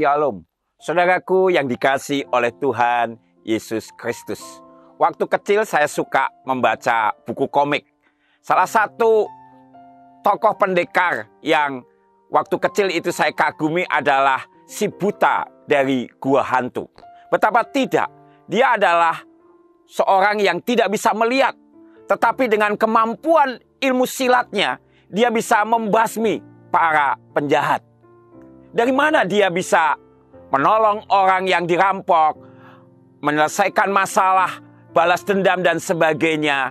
Shalom, saudaraku yang dikasihi oleh Tuhan Yesus Kristus. Waktu kecil saya suka membaca buku komik. Salah satu tokoh pendekar yang waktu kecil itu saya kagumi adalah si buta dari gua hantu. Betapa tidak, dia adalah seorang yang tidak bisa melihat, tetapi dengan kemampuan ilmu silatnya, dia bisa membasmi para penjahat. Dari mana dia bisa menolong orang yang dirampok, menyelesaikan masalah, balas dendam dan sebagainya,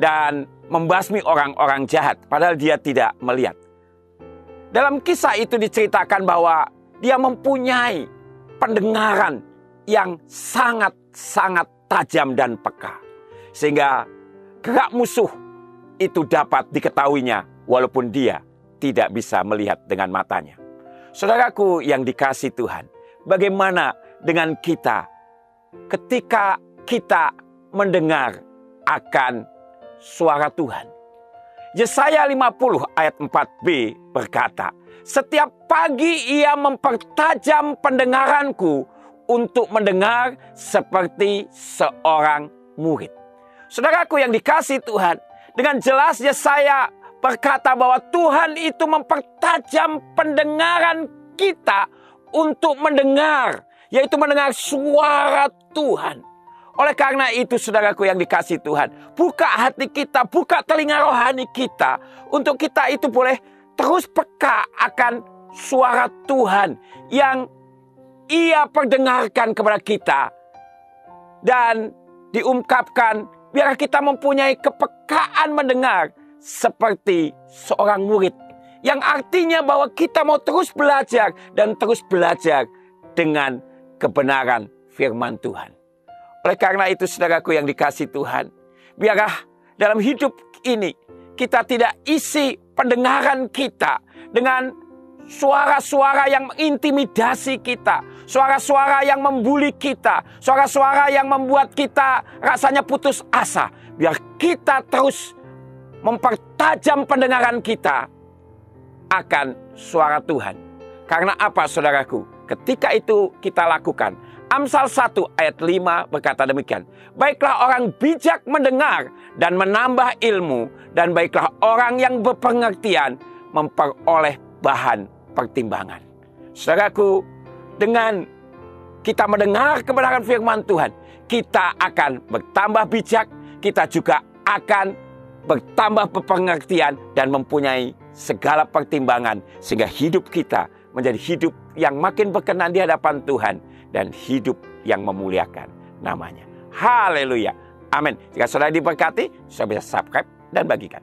dan membasmi orang-orang jahat, padahal dia tidak melihat. Dalam kisah itu diceritakan bahwa dia mempunyai pendengaran yang sangat-sangat tajam dan peka, sehingga gerak musuh itu dapat diketahuinya walaupun dia tidak bisa melihat dengan matanya. Saudaraku yang dikasihi Tuhan, bagaimana dengan kita ketika kita mendengar akan suara Tuhan? Yesaya 50 ayat 4b berkata, "Setiap pagi ia mempertajam pendengaranku untuk mendengar seperti seorang murid." Saudaraku yang dikasihi Tuhan, dengan jelas Yesaya berkata bahwa Tuhan itu mempertajam pendengaran kita untuk mendengar, yaitu mendengar suara Tuhan. Oleh karena itu, saudaraku yang dikasihi Tuhan, buka hati kita, buka telinga rohani kita, untuk kita itu boleh terus peka akan suara Tuhan yang Ia perdengarkan kepada kita. Dan diungkapkan, biar kita mempunyai kepekaan mendengar seperti seorang murid. Yang artinya bahwa kita mau terus belajar dan terus belajar dengan kebenaran firman Tuhan. Oleh karena itu, saudaraku yang dikasihi Tuhan, biarlah dalam hidup ini kita tidak isi pendengaran kita dengan suara-suara yang mengintimidasi kita, suara-suara yang membuli kita, suara-suara yang membuat kita rasanya putus asa. Biar kita terus mempertajam pendengaran kita akan suara Tuhan. Karena apa, saudaraku? Ketika itu kita lakukan, Amsal 1 ayat 5 berkata demikian, "Baiklah orang bijak mendengar dan menambah ilmu, dan baiklah orang yang berpengertian memperoleh bahan pertimbangan." Saudaraku, dengan kita mendengar kebenaran firman Tuhan, kita akan bertambah bijak, kita juga akan bertambah berpengertian dan mempunyai segala pertimbangan, sehingga hidup kita menjadi hidup yang makin berkenan di hadapan Tuhan dan hidup yang memuliakan namanya. Haleluya. Amin. Jika saudara diberkati, saudara bisa subscribe dan bagikan.